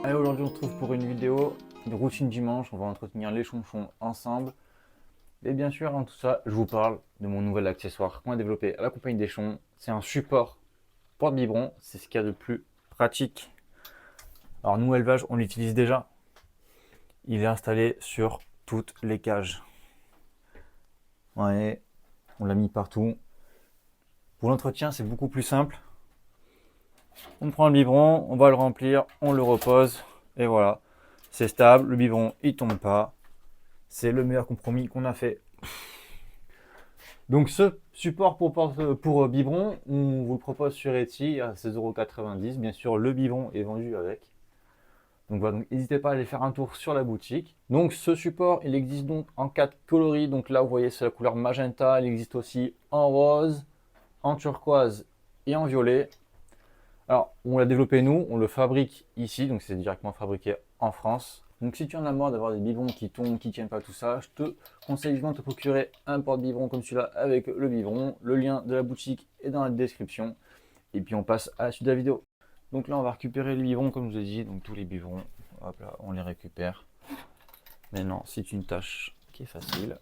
Allez, aujourd'hui on se retrouve pour une vidéo de routine dimanche. On va entretenir les chonchons ensemble. Et bien sûr, en tout ça, je vous parle de mon nouvel accessoire qu'on a développé à la compagnie des Chons. C'est un support porte-biberon. C'est ce qu'il y a de plus pratique. Alors nous, élevage, on l'utilise déjà. Il est installé sur toutes les cages. Ouais, on l'a mis partout. Pour l'entretien, c'est beaucoup plus simple. On prend le biberon, on va le remplir, on le repose. Et voilà, c'est stable, le biberon il tombe pas. C'est le meilleur compromis qu'on a fait. Donc ce support pour biberon, on vous le propose sur Etsy à 16,90 €. Bien sûr, le biberon est vendu avec. Donc voilà, donc n'hésitez pas à aller faire un tour sur la boutique. Donc ce support, il existe donc en 4 coloris. Donc là, vous voyez, c'est la couleur magenta. Il existe aussi en rose, en turquoise et en violet. Alors, on l'a développé nous, on le fabrique ici, donc c'est directement fabriqué en France. Donc si tu en as marre d'avoir des biberons qui tombent, qui tiennent pas tout ça, je te conseille vivement de te procurer un porte-biberon comme celui-là avec le biberon. Le lien de la boutique est dans la description. Et puis on passe à la suite de la vidéo. Donc là on va récupérer les biberons comme je vous ai dit, donc tous les biberons, hop là, on les récupère. Maintenant c'est une tâche qui est facile.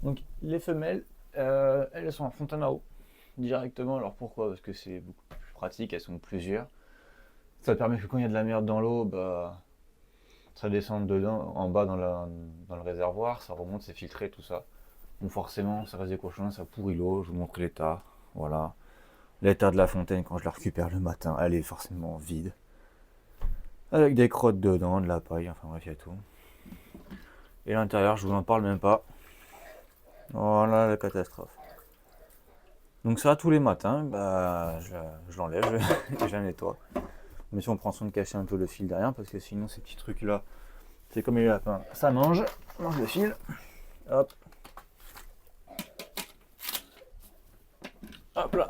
Donc les femelles, elles sont en fontaine à eau directement. Alors pourquoi? Parce que c'est beaucoup plus pratique, elles sont plusieurs. Ça permet que quand il y a de la merde dans l'eau, bah, ça descend dedans, en bas dans le réservoir, ça remonte, c'est filtré, tout ça. Donc forcément, ça reste des cochons, ça pourrit l'eau. Je vous montre l'état. Voilà. L'état de la fontaine quand je la récupère le matin, elle est forcément vide. Avec des crottes dedans, de la paille, enfin bref, il y a tout. Et l'intérieur, je vous en parle même pas. Voilà la catastrophe. Donc ça, tous les matins, bah, je l'enlève, je la nettoie. Mais si on prend soin de cacher un peu le fil derrière, parce que sinon ces petits trucs là, c'est comme les lapins, ça mange le fil. Hop. Hop là.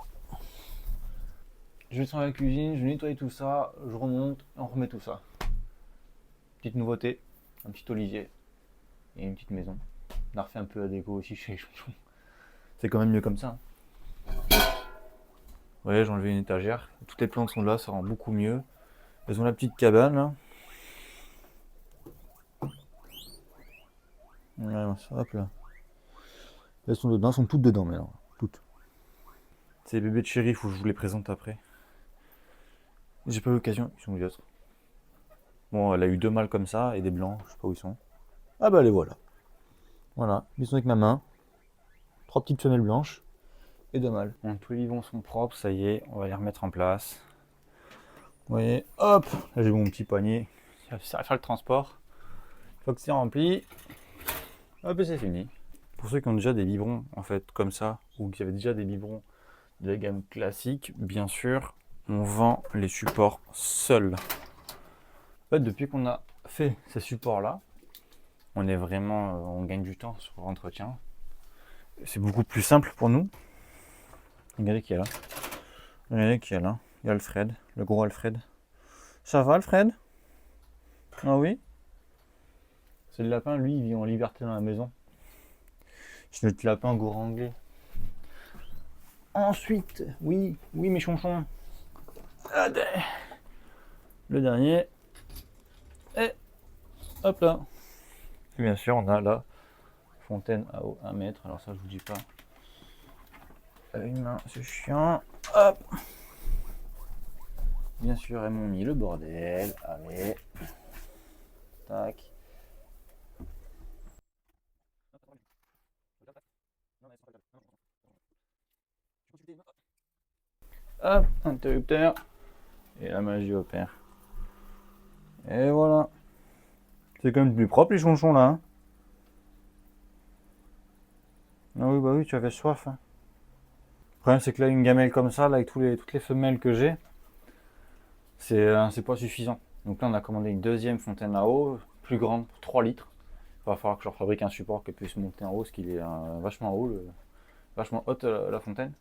Je descends à la cuisine, je nettoie tout ça, je remonte, on remet tout ça. Petite nouveauté, un petit olivier et une petite maison. On a refait un peu la déco aussi chez les chouchous. C'est quand même mieux comme ça. Vous voyez, j'ai enlevé une étagère. Toutes les plantes sont là, ça rend beaucoup mieux. Elles ont la petite cabane là. Ouais, hop là. Elles sont dedans, elles sont toutes dedans maintenant. Toutes. C'est les bébés de chéri, faut que je vous les présente après. J'ai pas eu l'occasion, ils sont où les autres? Bon, elle a eu 2 mâles comme ça et des blancs, je sais pas où ils sont. Ah bah les voilà. Voilà, ils sont avec ma main. 3 petites femelles blanches et 2 mâles. Bon, tous les vivants sont propres, ça y est, on va les remettre en place. Vous voyez, hop, là j'ai mon petit poignet. Ça sert à faire le transport. Une fois que c'est rempli, hop et c'est fini. Pour ceux qui ont déjà des biberons en fait comme ça, ou qui avaient déjà des biberons de la gamme classique, bien sûr, on vend les supports seuls. En fait, depuis qu'on a fait ces supports là, on gagne du temps sur l'entretien. C'est beaucoup plus simple pour nous. Regardez qui est là. Regardez qui est là. Il y a Alfred, le gros Alfred. Ça va Alfred? Ah oui? C'est le lapin, lui, il vit en liberté dans la maison. C'est notre lapin gourangé. Ensuite, oui, mes chonchons. Le dernier. Et hop là. Et bien sûr, on a la fontaine à eau 1 mètre. Alors ça, je vous dis pas. Avec une main, c'est chiant. Hop. Bien sûr, elles m'ont mis le bordel. Allez. Tac. Hop, interrupteur. Et la magie opère. Et voilà. C'est quand même plus propre les chonchons là. Hein. Ah oui, bah oui, tu avais soif. Hein. Le problème, c'est que là, une gamelle comme ça, là, avec toutes les femelles que j'ai, c'est pas suffisant. Donc là, on a commandé une deuxième fontaine à eau, plus grande, pour 3 litres. Il va falloir que je leur fabrique un support qui puisse monter en haut, parce qu'il est vachement haut, vachement haute la fontaine.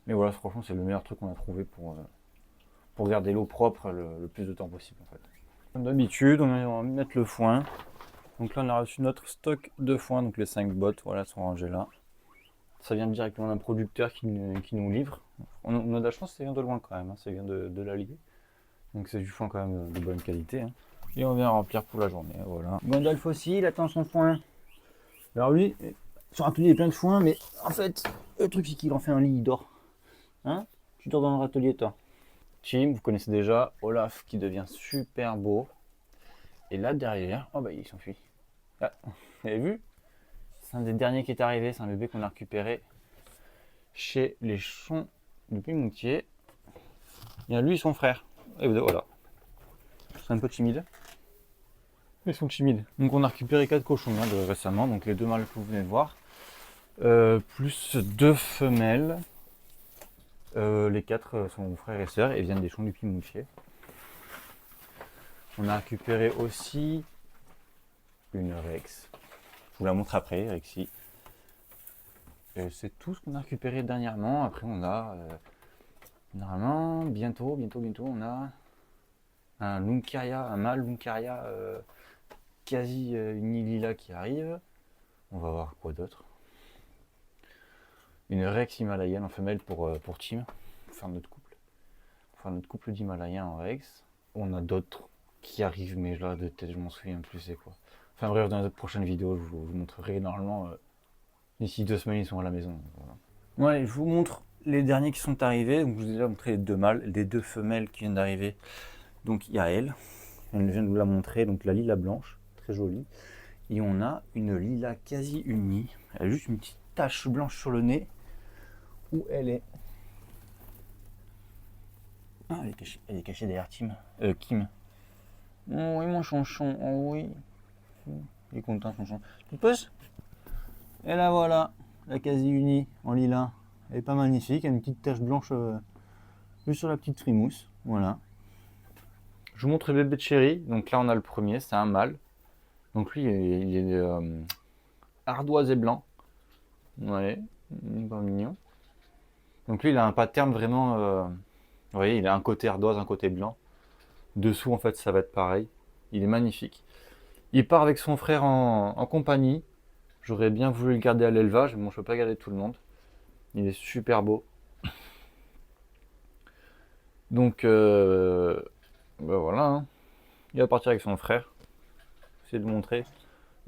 Mais voilà, franchement, c'est le meilleur truc qu'on a trouvé pour garder l'eau propre le plus de temps possible en fait. Comme d'habitude, on va mettre le foin. Donc là, on a reçu notre stock de foin, donc les 5 bottes, voilà, sont rangées là. Ça vient directement d'un producteur qui nous livre. On a de la chance, ça vient de loin quand même, hein, ça vient de l'Allier. Donc c'est du foin quand même de bonne qualité. Hein. Et on vient remplir pour la journée, voilà. Gandalf aussi, il attend son foin. Alors lui, son râtelier est plein de foin, mais en fait, le truc c'est qu'il en fait un lit, il dort. Hein? Tu dors dans le râtelier, toi. Tim, vous connaissez déjà, Olaf qui devient super beau. Et là derrière, oh bah il s'enfuit. Ah, vous avez vu? C'est un des derniers qui est arrivé, c'est un bébé qu'on a récupéré chez les Champs de Pimoutier. Il y a lui et son frère. Et voilà. C'est un peu timide. Ils sont timides. Donc on a récupéré 4 cochons récemment, donc les 2 mâles que vous venez de voir. Plus 2 femelles. Les 4 sont frères et sœurs et viennent des Champs du Pimoutier. On a récupéré aussi une Rex. Je vous la montre après, Rexy. C'est tout ce qu'on a récupéré dernièrement. Après, on a normalement, bientôt, on a un Luncaria, un mâle Luncaria quasi uni-lila qui arrive. On va voir quoi d'autre. Une Rex himalayenne en femelle pour Tim, pour faire notre couple. Pour faire notre couple d'Himalayens en Rex. On a d'autres qui arrivent, mais là de tête, je m'en souviens plus c'est quoi. Enfin bref, dans les prochaines vidéos, je vous montrerai normalement. D'ici 2 semaines, ils sont à la maison. Voilà. Ouais, je vous montre les derniers qui sont arrivés. Donc, je vous ai déjà montré les 2 mâles, les 2 femelles qui viennent d'arriver. Donc, il y a elle vient de vous la montrer. Donc, la lila blanche, très jolie. Et on a une lila quasi unie. Elle a juste une petite tache blanche sur le nez. Où elle est? Ah, elle est cachée derrière Kim. Oh oui, mon chanchon. Oh oui. Il est content, chanchon. Tu poses? Et là, voilà. La quasi unie en lilas. Elle est pas magnifique, elle a une petite tache blanche juste sur la petite frimousse. Voilà. Je vous montre le bébé de chéri. Donc là, on a le premier, c'est un mâle. Donc lui, il est ardoise et blanc. Ouais, il est pas mignon. Donc lui, il a un pattern vraiment. Vous voyez, il a un côté ardoise, un côté blanc. Dessous, en fait, ça va être pareil. Il est magnifique. Il part avec son frère en compagnie. J'aurais bien voulu le garder à l'élevage, mais bon, je peux pas garder tout le monde. Il est super beau. Donc, ben voilà. Hein. Il va partir avec son frère. J'essaie de vous montrer.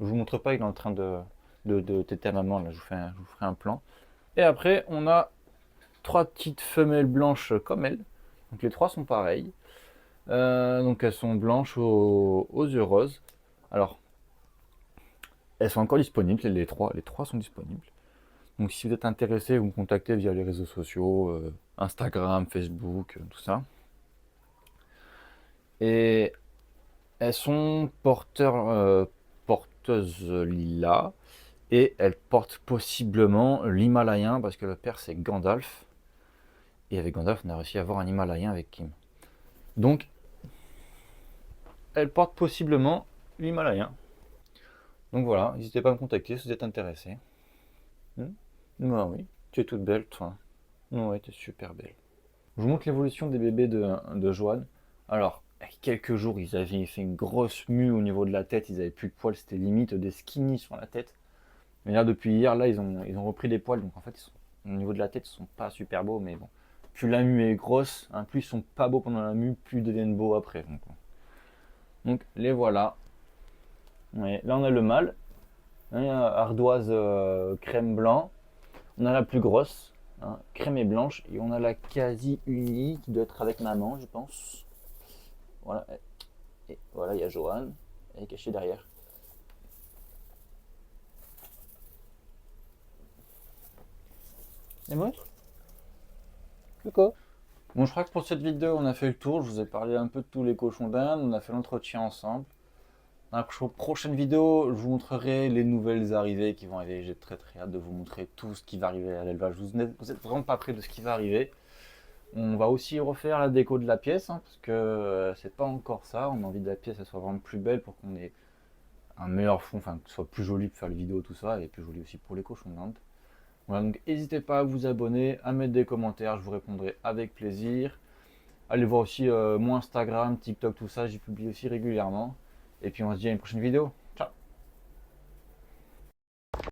Je vous montre pas, il est en train de téter à maman. Là, je vous ferai un plan. Et après, on a 3 petites femelles blanches comme elle. Donc les 3 sont pareilles. Donc elles sont blanches aux yeux roses. Alors, elles sont encore disponibles, les 3 sont disponibles. Donc si vous êtes intéressé, vous me contactez via les réseaux sociaux, Instagram, Facebook, tout ça. Et elles sont porteuses lilas. Et elles portent possiblement l'Himalayen, parce que le père c'est Gandalf. Et avec Gandalf, on a réussi à avoir un Himalayen avec Kim. Donc, elles portent possiblement l'Himalayen. Donc voilà, n'hésitez pas à me contacter si vous êtes intéressé. Bah oui, tu es toute belle, toi. Ouais, tu es super belle. Je vous montre l'évolution des bébés de Joanne. Alors, avec quelques jours, ils avaient fait une grosse mue au niveau de la tête. Ils avaient plus de poils, c'était limite des skinny sur la tête. Mais là, depuis hier, là, ils ont repris des poils. Donc en fait, au niveau de la tête, ils sont pas super beaux. Mais bon, plus la mue est grosse, hein, plus ils sont pas beaux pendant la mue, plus ils deviennent beaux après. Donc les voilà. Ouais, là, on a le mâle. Hein, ardoise crème blanc. On a la plus grosse, hein, crème et blanche. Et on a la quasi unie qui doit être avec maman, je pense. Voilà. Et voilà, il y a Joanne. Elle est cachée derrière. Et moi Coucou. Bon, je crois que pour cette vidéo, on a fait le tour. Je vous ai parlé un peu de tous les cochons d'Inde. On a fait l'entretien ensemble. Dans la prochaine vidéo, je vous montrerai les nouvelles arrivées qui vont arriver. J'ai très hâte de vous montrer tout ce qui va arriver à l'élevage. Vous n'êtes vraiment pas près de ce qui va arriver. On va aussi refaire la déco de la pièce, hein, parce que c'est pas encore ça. On a envie que la pièce elle soit vraiment plus belle pour qu'on ait un meilleur fond, enfin que ce soit plus joli pour faire les vidéos, tout ça, et plus joli aussi pour les cochons d'Inde. Voilà, donc n'hésitez pas à vous abonner, à mettre des commentaires, je vous répondrai avec plaisir. Allez voir aussi mon Instagram, TikTok, tout ça, j'y publie aussi régulièrement. Et puis on se dit à une prochaine vidéo.